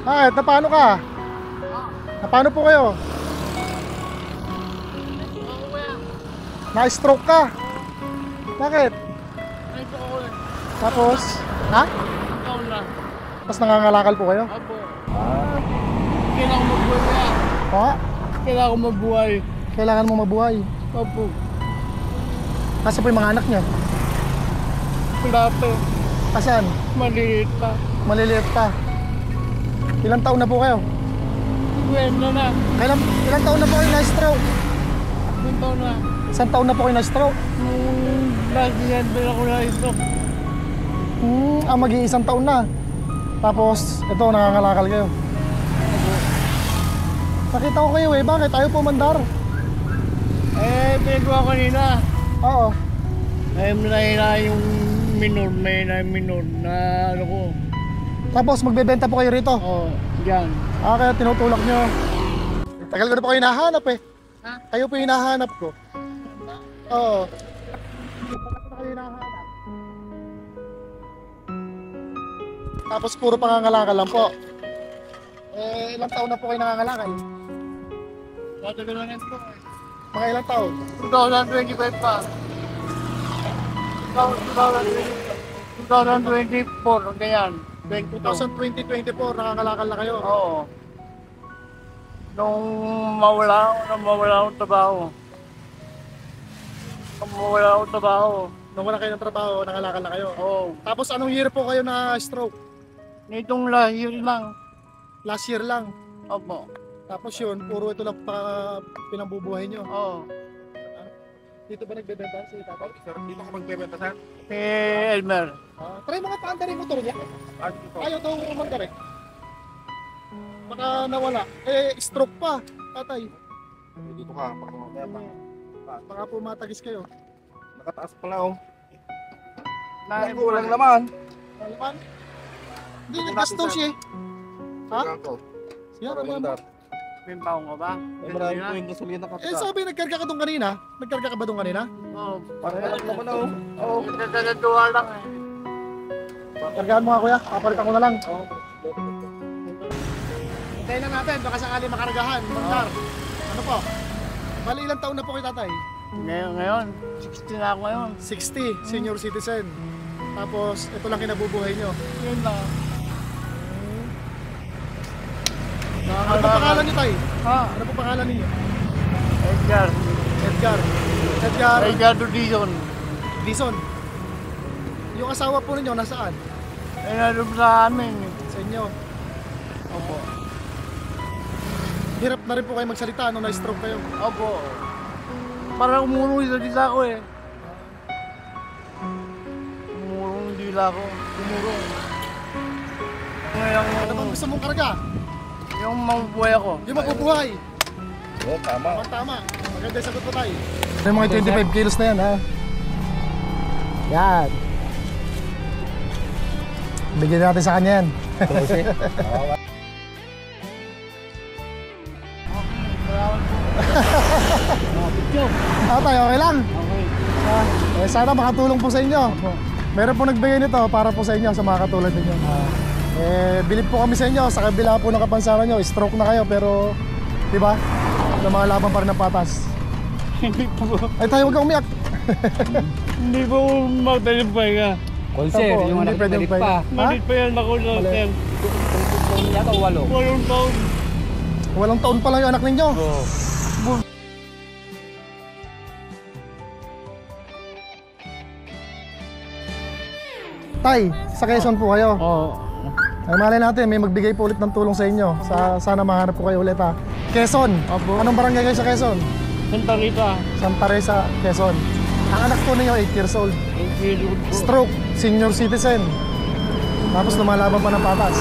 Bakit? Napano ka? Napano po kayo? Na-stroke ka? Bakit? Tapos? Ha? Tapos nangangalakal po kayo? Apo. Kailangan ko mabuhay kaya. Ha? Kailangan ko mabuhay. Kailangan mo mabuhay. Apo. Kasi po yung mga anak niyo? Wala pa. Asan? Maliit pa. Maliliit pa. Ilang taon na po kayo? Kwento na. Ilang taon na po kayo na-stroke? Kwento na. Isang taon na po kayo na-stroke? Nung last year din ako na ito. Mag-iisang taon na. Tapos, ito, nangangalakal kayo. Nakita ko kayo eh, bakit? Ayaw po mandar. Pinagawa ko kanina. Oo. Ay, nahina yung minor na ano ko. Tapos, magbebenta po kayo rito? Oo, dyan. Kaya tinutulak nyo. Tagal ko na po kayo hinahanap eh. Ha? Kayo po yung hinahanap ko. Oo. Tagal ko na kayo hinahanap. Tapos puro pangangalakal lang po. Ilang taon na po kayo nangangalakal? Matagal lang ito. Mga ilang taon? 2025 pa. 2024, ganyan. 2024, nangangalakal na kayo? Oo. Nung mawala akong trabaho. Nung wala kayo ng trabaho, nangangalakal na kayo? Oo. Tapos anong year po kayo na stroke? Nitong lahir lang. Last year lang. Opo. Tapos yun, puro ito lang pinambubuhay nyo. Oo. Dito ba nagbebenta si tatay? Sir, dito ka magbebenta, sir? Elmer. Try mga paandarin motor niya. Ayaw daw magdari. Baka nawala. Stroke pa, tatay. Dito ka, Baka po matagis kayo. nakataas pala oh. Naibulan naman. Alaman? Hindi, naggastos eh. Ha? Siya naman. Pimpaw mo ba? Marami po yung gasolina ka. Sabi, nagkarga ka doon kanina? Nagkarga ka ba doon kanina? Oo. Parang naman oh. Oo. Nagdadadua lang eh. Kargahan mo nga kuya, papalitan ko na lang. Hintayin lang natin, baka sakali makargahan. Mandar. Ano po? Bali ilang taon na po kay tatay? Ngayon, 60 na ako ngayon. 60, senior citizen. Tapos, ito lang kinabubuhay nyo. Yun lang. Ano po pangalan niyo tay? Ha? Ano po pangalan niyo? Edgar. Edgar. Edgardo Dizon. Dizon. Yung asawa po ninyo, nasaan? Eh, nandun sa amin. Sa inyo. Opo. Hirap na rin po kayo magsalita nung na-stroke kayo. Opo. Parang umurong yung dila ko eh. Umurong yung dila ko. Umurong. Ngayon, Ano bang gusto mong karga? yung mabubuhay ako. Yung mabubuhay. Oo, tama. Tama. Maganda yung sagot po tayo. Yung mga 25 kilos na yan ha. Yan. Bigyan natin sa kanya yan. Tatay, okay lang? Okay. Sana makatulong po sa inyo. Meron po nagbigay nito para po sa inyo, sa mga katulad ninyo. Bilib po kami sa inyo, sa kabila po ng kapansanan nyo, stroke na kayo pero, di ba? Lumalaban pa rin ng patas. Hindi po. Ay tayo, huwag kang umiyak. Hindi po magdalipay ka. Sir, Opo, yung hindi anak pwedeng balik pa. Malit pa yan ako na, sir. Yata 8. 8 taon. Walang taon pa lang yung anak ninyo. Tay, sa Quezon po kayo. Oo. Ay malay natin, may magbigay po ulit ng tulong sa inyo. Sana mahanap po kayo ulit ha. Quezon. Opo. Anong barangay kayo sa Quezon? Santa Rita. Santa Teresa, Quezon. Ang anak po ninyo 8 years old. Ang po. Stroke, senior citizen. Tapos lumalaban pa ng patas.